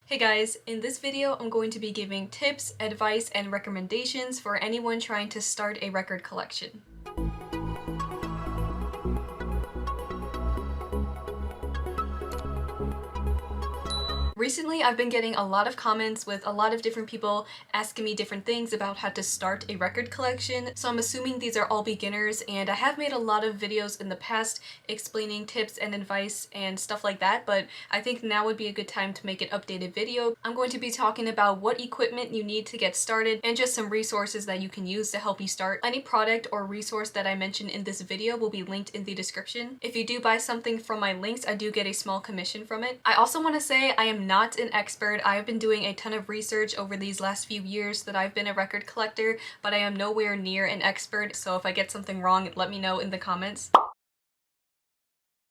Hey guys, in this video I'm going to be giving tips, advice, and recommendations for anyone trying to start a record collection. Recently, I've been getting a lot of comments with a lot of different people asking me different things about how to start a record collection, so I'm assuming these are all beginners, and I have made a lot of videos in the past explaining tips and advice and stuff like that, but I think now would be a good time to make an updated video. I'm going to be talking about what equipment you need to get started and just some resources that you can use to help you start. Any product or resource that I mention in this video will be linked in the description. If you do buy something from my links, I do get a small commission from it. I also want to say I am not an expert. I've been doing a ton of research over these last few years that I've been a record collector, but I am nowhere near an expert, so if I get something wrong, let me know in the comments.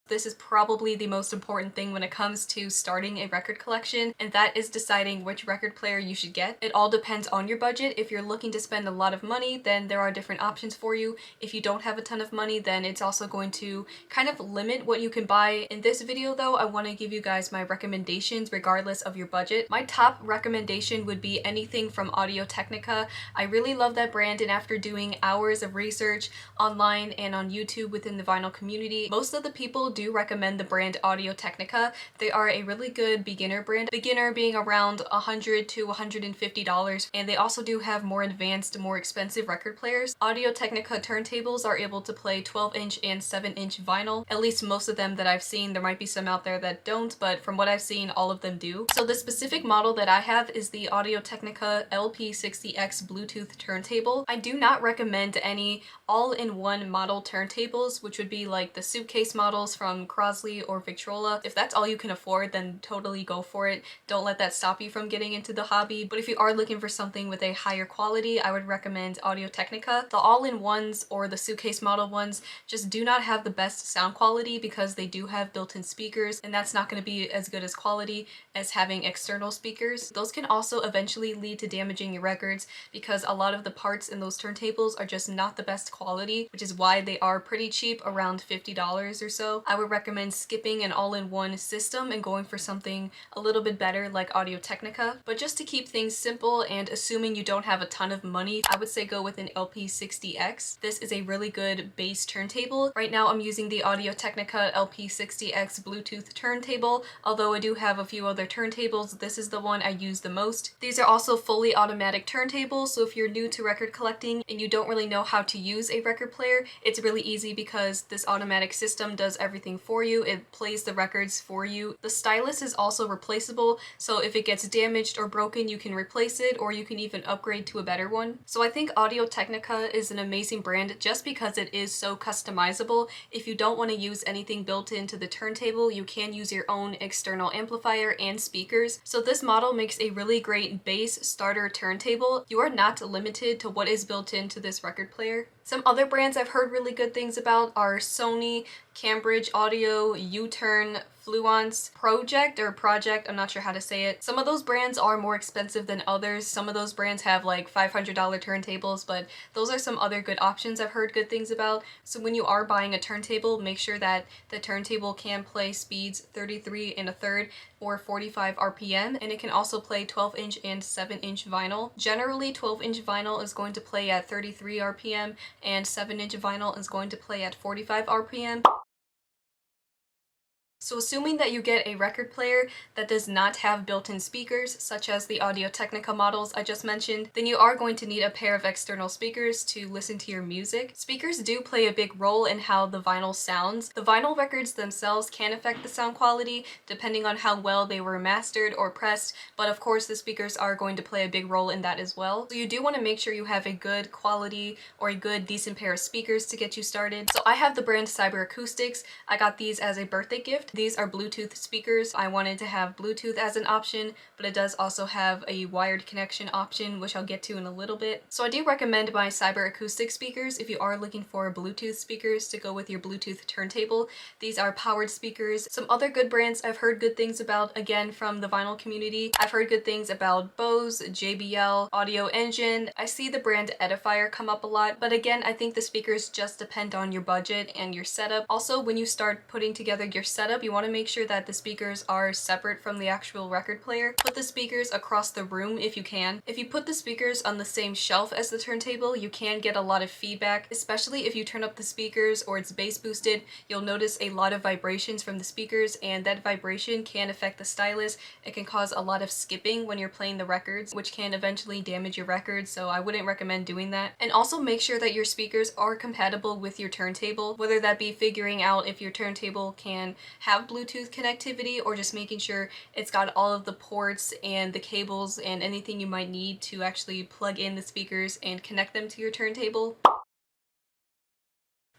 This is probably the most important thing when it comes to starting a record collection, and that is deciding which record player you should get. It all depends on your budget. If you're looking to spend a lot of money, then there are different options for you. If you don't have a ton of money, then it's also going to kind of limit what you can buy. In this video though, I want to give you guys my recommendations regardless of your budget. My top recommendation would be anything from Audio-Technica. I really love that brand, and after doing hours of research online and on YouTube within the vinyl community, most of the people do recommend the brand Audio-Technica. They are a really good beginner brand, beginner being around $100 to $150, and they also do have more advanced, more expensive record players. Audio-Technica turntables are able to play 12-inch and 7-inch vinyl, at least most of them that I've seen. There might be some out there that don't, but from what I've seen, all of them do. So the specific model that I have is the Audio-Technica LP60X Bluetooth turntable. I do not recommend any all-in-one model turntables, which would be like the suitcase models from Crosley or Victrola. If that's all you can afford, then totally go for it. Don't let that stop you from getting into the hobby. But if you are looking for something with a higher quality, I would recommend Audio-Technica. The all-in-ones or the suitcase model ones just do not have the best sound quality because they do have built-in speakers, and that's not going to be as good as quality as having external speakers. Those can also eventually lead to damaging your records because a lot of the parts in those turntables are just not the best quality, which is why they are pretty cheap, around $50 or so. I would recommend skipping an all-in-one system and going for something a little bit better like Audio-Technica. But just to keep things simple and assuming you don't have a ton of money, I would say go with an LP60X. This is a really good bass turntable. Right now I'm using the Audio-Technica LP60X Bluetooth turntable, although I do have a few other turntables. This is the one I use the most. These are also fully automatic turntables, so if you're new to record collecting and you don't really know how to use a record player, it's really easy because this automatic system does everything for you. It plays the records for you. The stylus is also replaceable, so if it gets damaged or broken, you can replace it, or you can even upgrade to a better one. So I think Audio-Technica is an amazing brand just because it is so customizable. If you don't want to use anything built into the turntable, you can use your own external amplifier and speakers. So this model makes a really great bass starter turntable. You are not limited to what is built into this record player. Some other brands I've heard really good things about are Sony, Cambridge Audio, U-Turn, Fluance, Pro-ject or Pro-ject, I'm not sure how to say it. Some of those brands are more expensive than others. Some of those brands have like $500 turntables, but those are some other good options I've heard good things about. So when you are buying a turntable, make sure that the turntable can play speeds 33 1/3 or 45 RPM, and it can also play 12-inch and 7-inch vinyl. Generally, 12-inch vinyl is going to play at 33 RPM, and 7-inch vinyl is going to play at 45 RPM. So assuming that you get a record player that does not have built-in speakers, such as the Audio-Technica models I just mentioned, then you are going to need a pair of external speakers to listen to your music. Speakers do play a big role in how the vinyl sounds. The vinyl records themselves can affect the sound quality depending on how well they were mastered or pressed, but of course the speakers are going to play a big role in that as well. So you do want to make sure you have a good quality or a good decent pair of speakers to get you started. So I have the brand Acoustics. I got these as a birthday gift. These are Bluetooth speakers. I wanted to have Bluetooth as an option, but it does also have a wired connection option, which I'll get to in a little bit. So I do recommend my Acoustics speakers if you are looking for Bluetooth speakers to go with your Bluetooth turntable. These are powered speakers. Some other good brands I've heard good things about, again from the vinyl community. I've heard good things about Bose, JBL, Audio Engine. I see the brand Edifier come up a lot, but again, I think the speakers just depend on your budget and your setup. Also, when you start putting together your setup, setup, you want to make sure that the speakers are separate from the actual record player. Put the speakers across the room if you can. If you put the speakers on the same shelf as the turntable, you can get a lot of feedback, especially if you turn up the speakers or it's bass boosted. You'll notice a lot of vibrations from the speakers, and that vibration can affect the stylus. It can cause a lot of skipping when you're playing the records, which can eventually damage your record, so I wouldn't recommend doing that. And also make sure that your speakers are compatible with your turntable, whether that be figuring out if your turntable can have Bluetooth connectivity or just making sure it's got all of the ports and the cables and anything you might need to actually plug in the speakers and connect them to your turntable.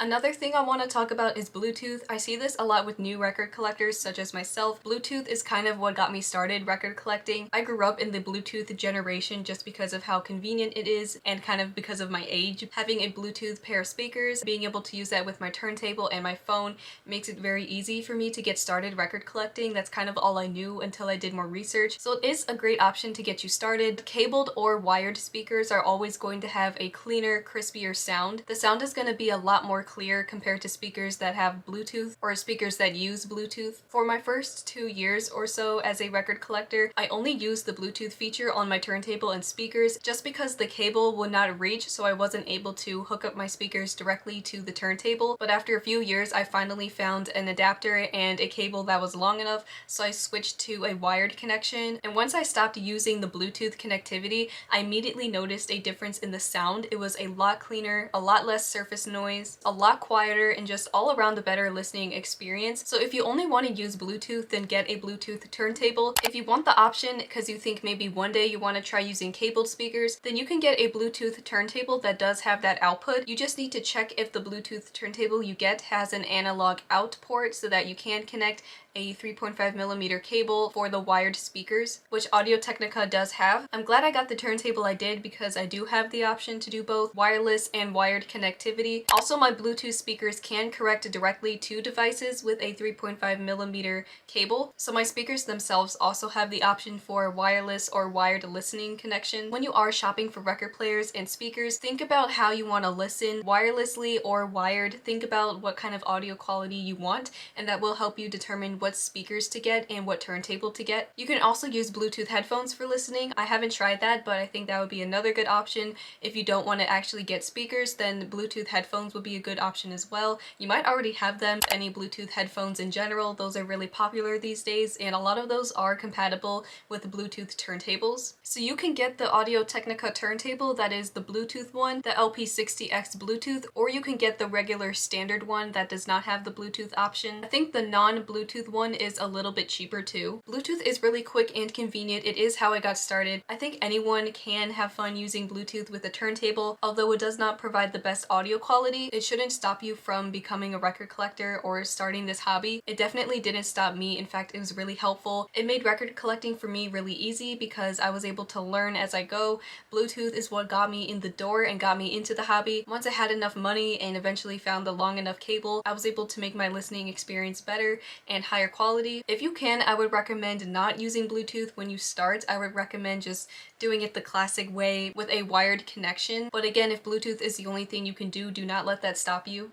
Another thing I want to talk about is Bluetooth. I see this a lot with new record collectors such as myself. Bluetooth is kind of what got me started record collecting. I grew up in the Bluetooth generation just because of how convenient it is and kind of because of my age. Having a Bluetooth pair of speakers, being able to use that with my turntable and my phone makes it very easy for me to get started record collecting. That's kind of all I knew until I did more research. So it is a great option to get you started. Cabled or wired speakers are always going to have a cleaner, crispier sound. The sound is going to be a lot more clear compared to speakers that have Bluetooth or speakers that use Bluetooth. For my first 2 years or so as a record collector, I only used the Bluetooth feature on my turntable and speakers just because the cable would not reach, so I wasn't able to hook up my speakers directly to the turntable. But after a few years, I finally found an adapter and a cable that was long enough, so I switched to a wired connection. And once I stopped using the Bluetooth connectivity, I immediately noticed a difference in the sound. It was a lot cleaner, a lot less surface noise, a lot quieter, and just all around a better listening experience. So if you only want to use Bluetooth, then get a Bluetooth turntable. If you want the option because you think maybe one day you want to try using cabled speakers, then you can get a Bluetooth turntable that does have that output. You just need to check if the Bluetooth turntable you get has an analog out port so that you can connect a 3.5mm cable for the wired speakers, which Audio-Technica does have. I'm glad I got the turntable I did because I do have the option to do both wireless and wired connectivity. Also, my Bluetooth speakers can connect directly to devices with a 3.5mm cable, so my speakers themselves also have the option for wireless or wired listening connection. When you are shopping for record players and speakers, think about how you want to listen, wirelessly or wired. Think about what kind of audio quality you want, and that will help you determine what speakers to get and what turntable to get. You can also use Bluetooth headphones for listening. I haven't tried that, but I think that would be another good option. If you don't want to actually get speakers, then Bluetooth headphones would be a good option as well. You might already have them. Any Bluetooth headphones in general, those are really popular these days, and a lot of those are compatible with the Bluetooth turntables. So you can get the Audio-Technica turntable, that is the Bluetooth one, the LP60X Bluetooth, or you can get the regular standard one that does not have the Bluetooth option. I think the non-Bluetooth one is a little bit cheaper too. Bluetooth is really quick and convenient. It is how I got started. I think anyone can have fun using Bluetooth with a turntable. Although it does not provide the best audio quality, it shouldn't stop you from becoming a record collector or starting this hobby. It definitely didn't stop me. In fact, it was really helpful. It made record collecting for me really easy because I was able to learn as I go. Bluetooth is what got me in the door and got me into the hobby. Once I had enough money and eventually found the long enough cable, I was able to make my listening experience better and higher quality. If you can, I would recommend not using Bluetooth when you start. I would recommend just doing it the classic way with a wired connection. But again, if Bluetooth is the only thing you can do not let that stop you.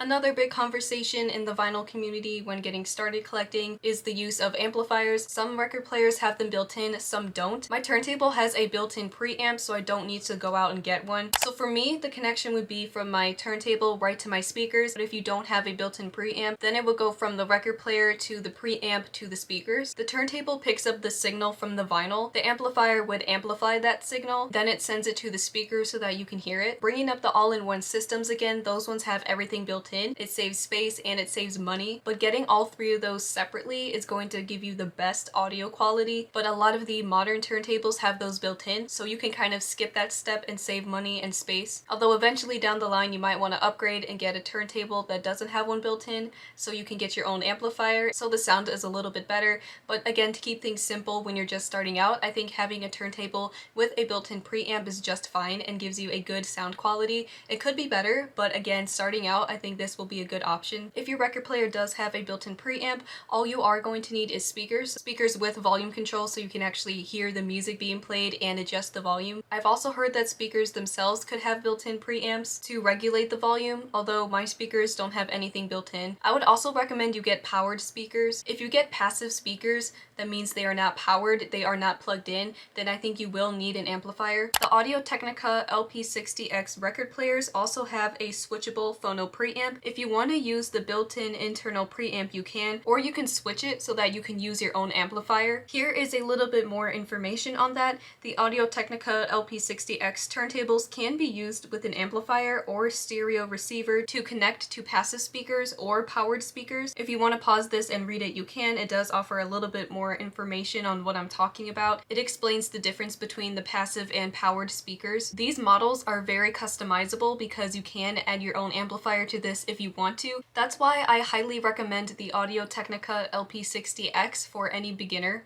Another big conversation in the vinyl community when getting started collecting is the use of amplifiers. Some record players have them built in, some don't. My turntable has a built-in preamp, so I don't need to go out and get one. So for me, the connection would be from my turntable right to my speakers, but if you don't have a built-in preamp, then it would go from the record player to the preamp to the speakers. The turntable picks up the signal from the vinyl. The amplifier would amplify that signal, then it sends it to the speaker so that you can hear it. Bringing up the all-in-one systems again, those ones have everything built in. It saves space and it saves money, but getting all three of those separately is going to give you the best audio quality. But a lot of the modern turntables have those built in, so you can kind of skip that step and save money and space. Although eventually down the line you might want to upgrade and get a turntable that doesn't have one built in, so you can get your own amplifier so the sound is a little bit better. But again, to keep things simple when you're just starting out, I think having a turntable with a built-in preamp is just fine and gives you a good sound quality. It could be better, but again, starting out, I think this will be a good option. If your record player does have a built-in preamp, all you are going to need is speakers. Speakers with volume control so you can actually hear the music being played and adjust the volume. I've also heard that speakers themselves could have built-in preamps to regulate the volume, although my speakers don't have anything built in. I would also recommend you get powered speakers. If you get passive speakers, that means they are not powered, they are not plugged in, then I think you will need an amplifier. The Audio Technica LP60X record players also have a switchable phono preamp. If you want to use the built-in internal preamp, you can, or you can switch it so that you can use your own amplifier. Here is a little bit more information on that. The Audio Technica LP60X turntables can be used with an amplifier or stereo receiver to connect to passive speakers or powered speakers. If you want to pause this and read it, you can. It does offer a little bit more information on what I'm talking about. It explains the difference between the passive and powered speakers. These models are very customizable because you can add your own amplifier to this if you want to. That's why I highly recommend the Audio Technica LP60X for any beginner.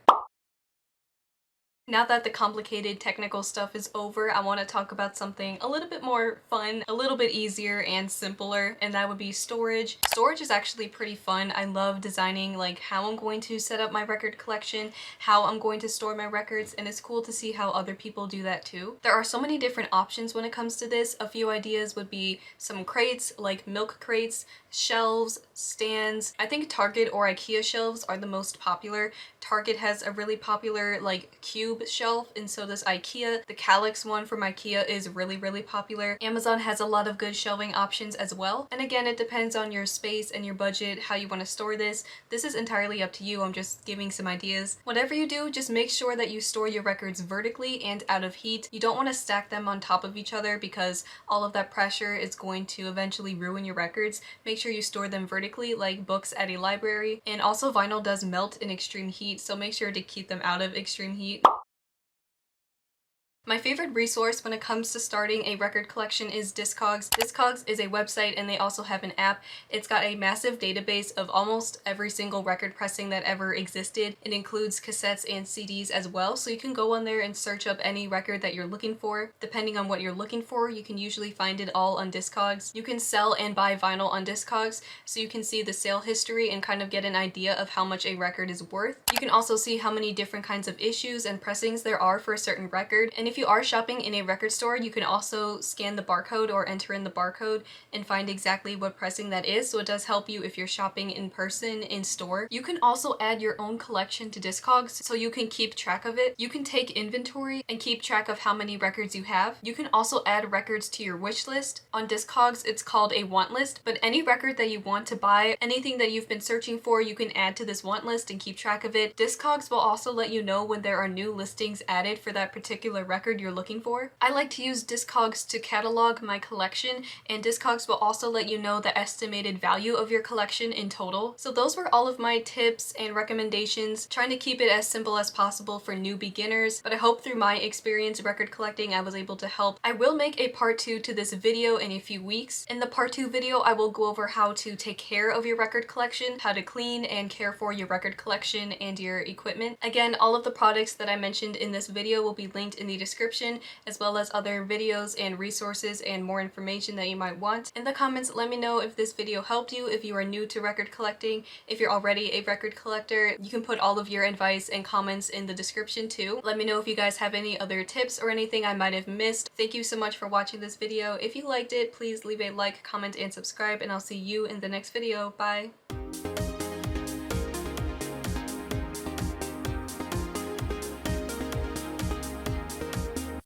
Now that the complicated technical stuff is over, I want to talk about something a little bit more fun, a little bit easier and simpler, and that would be storage. Storage is actually pretty fun. I love designing like how I'm going to set up my record collection, how I'm going to store my records, and it's cool to see how other people do that too. There are so many different options when it comes to this. A few ideas would be some crates, like milk crates, shelves, stands. I think Target or IKEA shelves are the most popular. Target has a really popular like cube shelf, and so does IKEA. The Calyx one from IKEA is really popular. Amazon has a lot of good shelving options as well. And again, it depends on your space and your budget, how you want to store this. This is entirely up to you. I'm just giving some ideas. Whatever you do, just make sure that you store your records vertically and out of heat. You don't want to stack them on top of each other because all of that pressure is going to eventually ruin your records. Make sure you store them vertically like books at a library. And also vinyl does melt in extreme heat, so make sure to keep them out of extreme heat. My favorite resource when it comes to starting a record collection is Discogs. Discogs is a website and they also have an app. It's got a massive database of almost every single record pressing that ever existed. It includes cassettes and CDs as well, so you can go on there and search up any record that you're looking for. Depending on what you're looking for, you can usually find it all on Discogs. You can sell and buy vinyl on Discogs, so you can see the sale history and kind of get an idea of how much a record is worth. You can also see how many different kinds of issues and pressings there are for a certain record, and if you are shopping in a record store, you can also scan the barcode or enter in the barcode and find exactly what pressing that is, so it does help you if you're shopping in person in store. You can also add your own collection to Discogs so you can keep track of it. You can take inventory and keep track of how many records you have. You can also add records to your wish list. On Discogs, it's called a want list, but any record that you want to buy, anything that you've been searching for, you can add to this want list and keep track of it. Discogs will also let you know when there are new listings added for that particular record you're looking for. I like to use Discogs to catalog my collection, and Discogs will also let you know the estimated value of your collection in total. So those were all of my tips and recommendations, trying to keep it as simple as possible for new beginners, but I hope through my experience record collecting I was able to help. I will make a part 2 to this video in a few weeks. In the part 2 video, I will go over how to take care of your record collection, how to clean and care for your record collection and your equipment. Again, all of the products that I mentioned in this video will be linked in the description, as well as other videos and resources and more information that you might want. In the comments, let me know if this video helped you, if you are new to record collecting. If you're already a record collector, you can put all of your advice and comments in the description too. Let me know if you guys have any other tips or anything I might have missed. Thank you so much for watching this video. If you liked it, please leave a like, comment, and subscribe, and I'll see you in the next video. Bye!